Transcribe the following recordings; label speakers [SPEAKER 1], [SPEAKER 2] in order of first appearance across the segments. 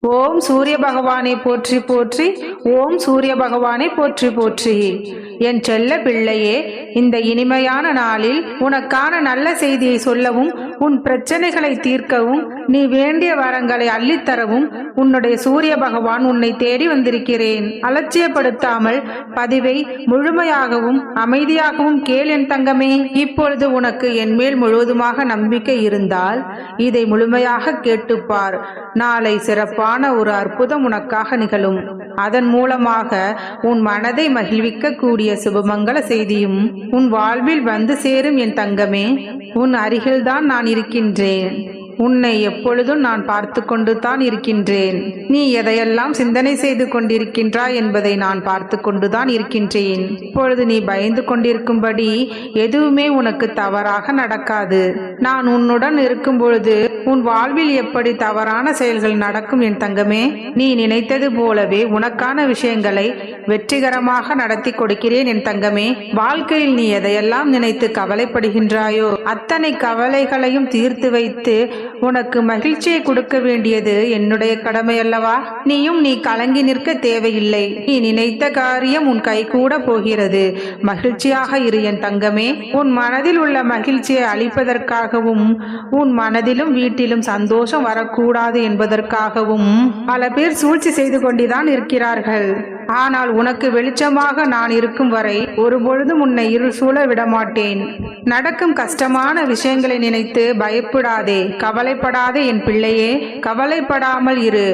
[SPEAKER 1] ஓம் சூரிய பகவானை போற்றி போற்றி. ஓம் சூரிய பகவானை போற்றி போற்றி. என் செல்ல பிள்ளையே, இந்த இனிமையான நாளில் உனக்கான நல்ல செய்தியை சொல்லவும், உன் பிரச்சனைகளை தீர்க்கவும், நீ வேண்டிய வரங்களை அள்ளித்தரவும் உன்னுடைய சூரிய பகவான் உன்னை தேடி வந்திருக்கிறேன். அலட்சியப்படுத்தாமல் பதிவை முழுமையாகவும் அமைதியாகவும் கேள் என் தங்கமே. இப்பொழுது உனக்கு என் மேல் முழுவதுமாக நம்பிக்கை இருந்தால் இதை முழுமையாக கேட்டுப்பார். நாளை சிறப்பான ஒரு அற்புதம் உனக்காக நிகழும். அதன் மூலமாக உன் மனதை மகிழ்விக்க கூடிய சுபமங்கள செய்தியும் உன் வாழ்வில் வந்து சேரும் என் தங்கமே. உன் அருகில்தான் நான் இருக்கின்றேன். உன்னை எப்பொழுதும் நான் பார்த்து கொண்டு தான் இருக்கின்றேன். நீ எதையெல்லாம் சிந்தனை செய்து கொண்டிருக்கின்றாய் என்பதை நான் பார்த்து கொண்டுதான் இருக்கின்றேன். இப்பொழுது நீ பயந்து கொண்டிருக்கும்படி எதுவுமே உனக்கு தவறாக நடக்காது. நான் உன்னுடன் இருக்கும் பொழுது உன் வாழ்வில் எப்படி தவறான செயல்கள் நடக்கும் என் தங்கமே. நீ நினைத்தது போலவே உனக்கான விஷயங்களை வெற்றிகரமாக நடத்தி கொடுக்கிறேன் என் தங்கமே. வாழ்க்கையில் நீ எதையெல்லாம் நினைத்து கவலைப்படுகின்றாயோ அத்தனை கவலைகளையும் தீர்த்து வைத்து உனக்கு மகிழ்ச்சியை கொடுக்க வேண்டியது என்னுடைய கடமை அல்லவா? நீ கலங்கி நிற்க தேவையில்லை. நீ நினைத்த காரியம் உன் கை கூட போகிறது. மகிழ்ச்சியாக இரு என் தங்கமே. உன் மனதில் உள்ள மகிழ்ச்சியை அளிப்பதற்காகவும் உன் மனதிலும் வீட்டிலும் சந்தோஷம் வரக்கூடாது என்பதற்காகவும் பல பேர் சூழ்ச்சி செய்து கொண்டுதான் இருக்கிறார்கள். ஆனால் உனக்கு வெளிச்சமாக நான் இருக்கும் வரை ஒருபொழுதும் உன்னை இருள் சூழ விடமாட்டேன். நடக்கும் கஷ்டமான விஷயங்களை நினைத்து பயப்படாதே, கவலைப்படாதே என் பிள்ளையே. கவலைப்படாமல் இரு.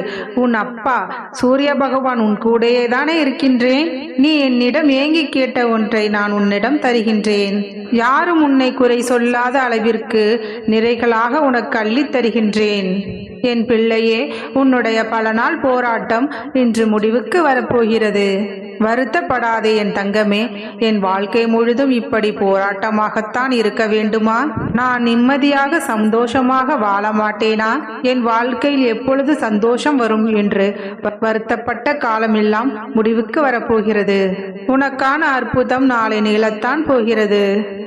[SPEAKER 1] உன் அப்பா சூரிய பகவான் உன் கூடையே தானே இருக்கின்றேன். நீ என்னிடம் ஏங்கி கேட்ட ஒன்றை நான் உன்னிடம் தருகின்றேன். யாரும் உன்னை குறை சொல்லாத அளவிற்கு நிறைகளாக உனக்கு அள்ளித் தருகின்றேன். என் பிள்ளையே, உன்னுடைய பல நாள் போராட்டம் இன்று முடிவுக்கு வரப்போகிறது. வருத்தப்படாதே என் தங்கமே. என் வாழ்க்கை முழுதும் இப்படி போராட்டமாகத்தான் இருக்க வேண்டுமா? நான் நிம்மதியாக சந்தோஷமாக வாழ மாட்டேனா? என் வாழ்க்கையில் எப்பொழுது சந்தோஷம் வரும் என்று வருத்தப்பட்ட காலமெல்லாம் முடிவுக்கு வரப்போகிறது. உனக்கான அற்புதம் நாளை நிகழத்தான் போகிறது.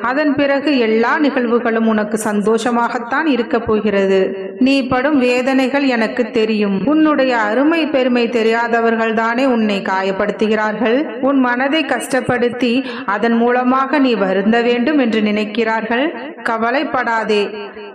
[SPEAKER 1] அதன் பிறகு எல்லா நிகழ்வுகளும் உனக்கு சந்தோஷமாகத்தான் இருக்க போகிறது. நீ படும் வேதனைகள் எனக்கு தெரியும். உன்னுடைய அருமை பெருமை தெரியாதவர்கள் தானே உன்னை காயப்படுத்துகிறார்கள். உன் மனதை கஷ்டப்படுத்தி அதன் மூலமாக நீ வருந்த வேண்டும் என்று நினைக்கிறார்கள். கவலைப்படாதே.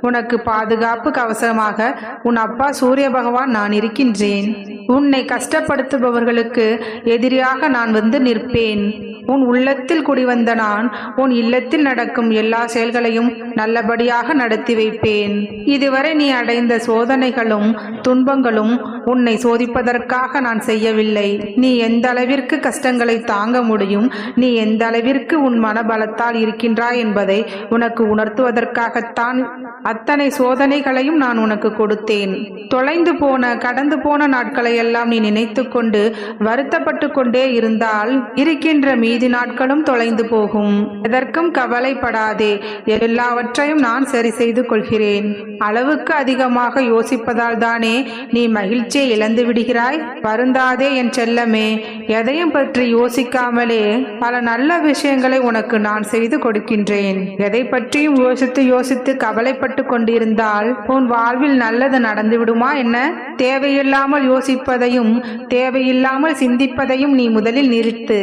[SPEAKER 1] உனக்கு பாதுகாப்பு கவசமாக உன் அப்பா சூரிய பகவான் நான் இருக்கின்றேன். உன்னை கஷ்டப்படுத்துபவர்களுக்கு எதிரியாக நான் வந்து நிற்பேன். உன் உள்ளத்தில் குடிவந்த நான் உன் இல்லத்தில் நடக்கும் எல்லா செயல்களையும் நல்லபடியாக நடத்தி வைப்பேன். இதுவரை நீ அடைந்த சோதனைகளும் துன்பங்களும் உன்னை சோதிப்பதற்காக நான் செய்யவில்லை. நீ எந்த அளவிற்கு கஷ்டங்களை தாங்க முடியும், நீ எந்த அளவிற்கு உன் மனபலத்தால் இருக்கின்றாய் என்பதை உனக்கு உணர்த்துவதற்காகத்தான் அத்தனை சோதனைகளையும் நான் உனக்கு கொடுத்தேன். தொலைந்து போன கடந்து போன நாட்களை எல்லாம் நீ நினைத்து கொண்டு வருத்தப்பட்டு கொண்டே இருந்தால் இருக்கின்ற மீதி நாட்களும் தொலைந்து போகும். எதற்கும் கவலைப்படாதே. எல்லாவற்றையும் நான் சரி செய்து கொள்கிறேன். அளவுக்கு அதிகமாக யோசிப்பதால் தானே நீ மகிழ்ச்சியை இழந்து விடுகிறாய். வருந்தாதே என் செல்லமே. எதையும் பற்றி யோசிக்காமலே பல நல்ல விஷயங்களை உனக்கு நான் செய்து கொடுக்கின்றேன். எதை பற்றியும் யோசித்து யோசித்து கவலைப்பட்டு கொண்டிருந்தால் உன் வாழ்வில் நல்லது நடந்து விடுமா என்ன? தேவையில்லாமல் யோசிப்பதையும் தேவையில்லாமல் சிந்திப்பதையும் நீ முதலில் நிறுத்து.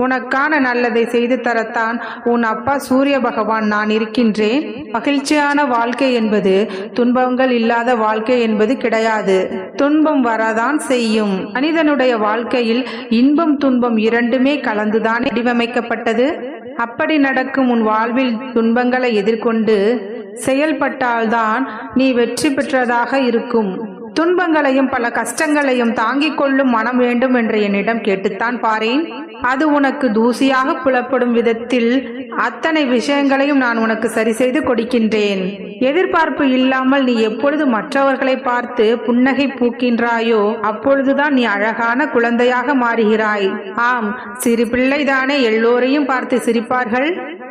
[SPEAKER 1] உனக்கான நல்லதை செய்து தரத்தான் உன் அப்பா சூரிய பகவான் நான் இருக்கின்றேன். மகிழ்ச்சியான வாழ்க்கை என்பது துன்பங்கள் இல்லாத வாழ்க்கை என்பது கிடையாது. துன்பம் வரதான் செய்யும். மனிதனுடைய வாழ்க்கையில் இன்பம் துன்பம் இரண்டுமே கலந்துதான் வடிவமைக்கப்பட்டது. அப்படி நடக்கும் உன் வாழ்வில் துன்பங்களை எதிர்கொண்டு செயல்பட்டால்தான் நீ வெற்றி பெற்றதாக இருக்கும். துன்பங்களையும் பல கஷ்டங்களையும் தாங்கிக் கொள்ளும் மனம் வேண்டும் என்று என்னிடம் கேட்டுத்தான் பாரேன். அது உனக்கு தூசியாக புலப்படும் விதத்தில் அத்தனை விஷயங்களையும் நான் உனக்கு சரி செய்து கொடுக்கின்றேன். எதிர்பார்ப்பு இல்லாமல் நீ எப்பொழுது மற்றவர்களை பார்த்து புன்னகை பூக்கின்றாயோ அப்பொழுதுதான் நீ அழகான குழந்தையாக மாறுகிறாய். ஆம், சிறு பிள்ளைதானே எல்லோரையும் பார்த்து சிரிப்பார்கள்.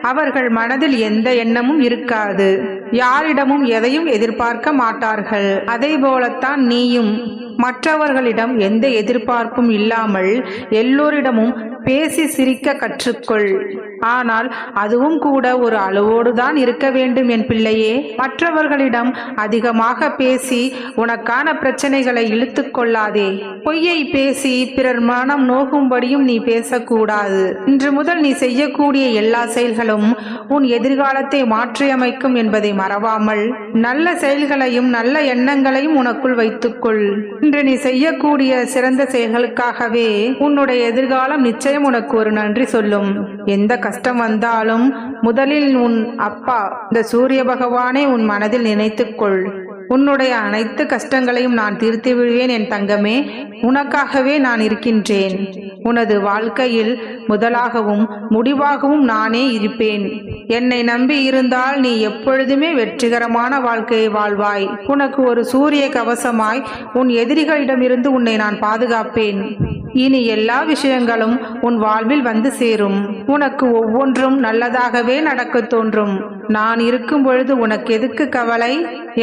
[SPEAKER 1] அவர்கள் மனதில் எந்த எண்ணமும் இருக்காது. யாரிடமும் எதையும் எதிர்பார்க்க மாட்டார்கள். அதே போலத்தான் நீயும் மற்றவர்களிடம் எந்த எதிர்பார்ப்பும் இல்லாமல் எல்லோரிடமும் பேசி சிரிக்க கற்றுக்கொள். ஆனால் அதுவும் கூட ஒரு அளவோடுதான் இருக்க வேண்டும் என் பிள்ளையே. மற்றவர்களிடம் அதிகமாக பேசி உனக்கான பிரச்சனைகளை இழுத்து கொள்ளாதே. பொய்யை பேசி பிறர் மனம் நோகும்படியும் நீ பேசக்கூடாது. இன்று முதல் நீ செய்யக்கூடிய எல்லா செயல்களும் உன் எதிர்காலத்தை மாற்றியமைக்கும் என்பதை மறவாமல் நல்ல செயல்களையும் நல்ல எண்ணங்களையும் உனக்குள் வைத்துக்கொள். இன்று நீ செய்யக்கூடிய சிறந்த செயல்களுக்காகவே உன்னுடைய எதிர்காலம் நிச்சயம் உனக்கு ஒரு நன்றி சொல்லும். எந்த கஷ்டம் வந்தாலும் முதலில் உன் அப்பா இந்த சூரிய பகவானை உன் மனதில் நினைத்துக்கொள். உன்னுடைய அனைத்து கஷ்டங்களையும் நான் தீர்த்து விடுவேன் என் தங்கமே. உனக்காகவே நான் இருக்கின்றேன். உனது வாழ்க்கையில் முதலாகவும் முடிவாகவும் நானே இருப்பேன். என்னை நம்பி இருந்தால் நீ எப்பொழுதுமே வெற்றிகரமான வாழ்க்கையை வாழ்வாய். உனக்கு ஒரு சூரிய கவசமாய் உன் எதிரிகளிடமிருந்து உன்னை நான் பாதுகாப்பேன். இனி எல்லா விஷயங்களும் உன் வாழ்வில் வந்து சேரும். உனக்கு ஒவ்வொன்றும் நல்லதாகவே நடக்க தோன்றும். நான் இருக்கும் பொழுது உனக்கு எதுக்கு கவலை?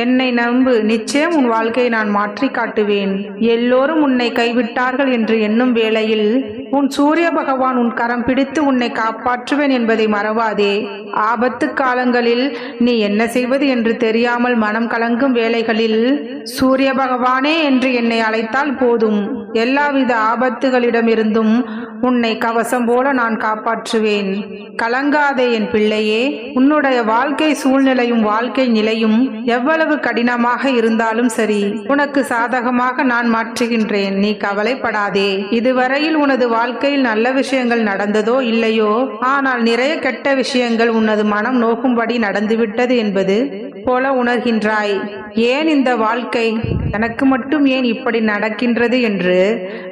[SPEAKER 1] என்னை நம்பு, நிச்சயம் உன் வாழ்க்கையை நான் மாற்றி காட்டுவேன். எல்லோரும் உன்னை கைவிட்டார்கள் என்று எண்ணும் வேளையில் உன் சூரிய பகவான் உன் கரம் பிடித்து உன்னை காப்பாற்றுவேன் என்பதை மறவாதே. ஆபத்து காலங்களில் நீ என்ன செய்வது என்று தெரியாமல் மனம் கலங்கும் வேளைகளில் சூரிய பகவானே என்று என்னை அழைத்தால் போதும். எல்லாவித ஆபத்துகளிடமிருந்தும் உன்னை கவசம் போல நான் காப்பாற்றுவேன். கலங்காதே என் பிள்ளையே. உன்னுடைய வாழ்க்கை சூழ்நிலையும் வாழ்க்கை நிலையும் எவ்வளவு கடினமாக இருந்தாலும் சரி, உனக்கு சாதகமாக நான் மாற்றுகின்றேன். நீ கவலைப்படாதே. இதுவரையில் உனது வாழ்க்கையில் நல்ல விஷயங்கள் நடந்ததோ இல்லையோ, ஆனால் நிறைய கெட்ட விஷயங்கள் உனது மனம் நோக்கும்படி நடந்துவிட்டது என்பது போல உணர்கின்றாய். ஏன் இந்த வாழ்க்கை எனக்கு மட்டும் ஏன் இப்படி நடக்கின்றது என்று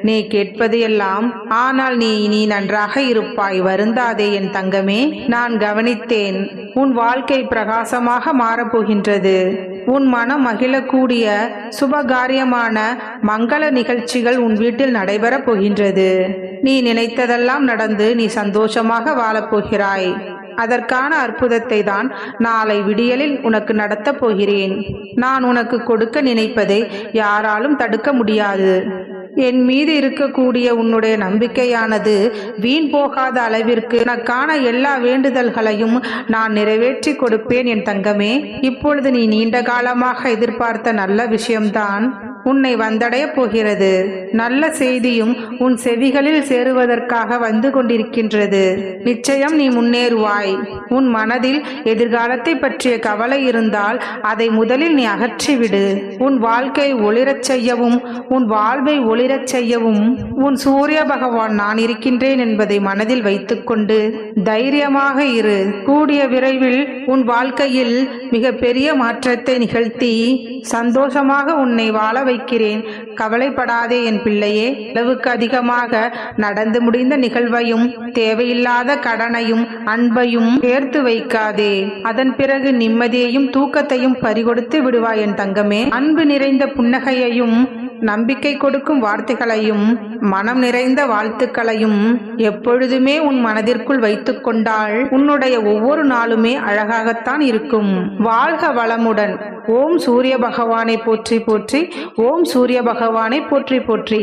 [SPEAKER 1] நீ கேட்பது எல்லாம். ஆனால் நீ நன்றாக இருப்பாய். வருந்தாதே என் தங்கமே. நான் கவனித்தேன். உன் வாழ்க்கை பிரகாசமாக மாறப்போகின்றது. உன் மனம் மகிழக்கூடிய சுபகாரியமான மங்கள நிகழ்ச்சிகள் உன் வீட்டில் நடைபெறப் போகின்றது. நீ நினைத்ததெல்லாம் நடந்து நீ சந்தோஷமாக வாழப்போகிறாய். அதற்கான அற்புதத்தை தான் நாளை விடியலில் உனக்கு நடத்தப் போகிறேன். நான் உனக்கு கொடுக்க நினைப்பதை யாராலும் தடுக்க முடியாது. என் மீது இருக்கக்கூடிய உன்னுடைய நம்பிக்கையானது வீண் போகாத அளவிற்கு உனக்கான எல்லா வேண்டுதல்களையும் நான் நிறைவேற்றி கொடுப்பேன் என் தங்கமே. இப்பொழுது நீ நீண்ட காலமாக எதிர்பார்த்த நல்ல விஷயம்தான் உன்னை வந்தடைய போகிறது. நல்ல செய்தியும் உன் செவிகளில் சேருவதற்காக வந்து கொண்டிருக்கின்றது. நிச்சயம் நீ முன்னேறுவாய். உன் மனதில் எதிர்காலத்தை பற்றிய கவலை இருந்தால் அதை முதலில் நீ அகற்றிவிடு. உன் வாழ்க்கை ஒளிரச் செய்யவும் உன் வாழ்வை ஒளிரச் செய்யவும் உன் சூரிய பகவான் நான் இருக்கின்றேன் என்பதை மனதில் வைத்துக்கொண்டு தைரியமாக இரு. கூடிய விரைவில் உன் வாழ்க்கையில் மிக பெரிய மாற்றத்தை நிகழ்த்தி சந்தோஷமாக உன்னை வாழ வைக்கிறேன். கவலைப்படாதே என் பிள்ளையே. அளவுக்கு அதிகமாக நடந்து முடிந்த நிகழ்வையும் தேவையில்லாத கடனையும் அன்பையும் சேர்த்து வைக்காதே. அதன் பிறகு நிம்மதியையும் தூக்கத்தையும் பறிகொடுத்து விடுவாய் என் தங்கமே. அன்பு நிறைந்த புன்னகையையும் நம்பிக்கை கொடுக்கும் வார்த்தைகளையும் மனம் நிறைந்த வாழ்த்துக்களையும் எப்பொழுதுமே உன் மனதிற்குள் வைத்துக் கொண்டால் உன்னுடைய ஒவ்வொரு நாளுமே அழகாகத்தான் இருக்கும். வாழ்க வளமுடன். ஓம் சூரிய பகவானை போற்றி போற்றி. ஓம் சூரிய பகவானை போற்றி போற்றி.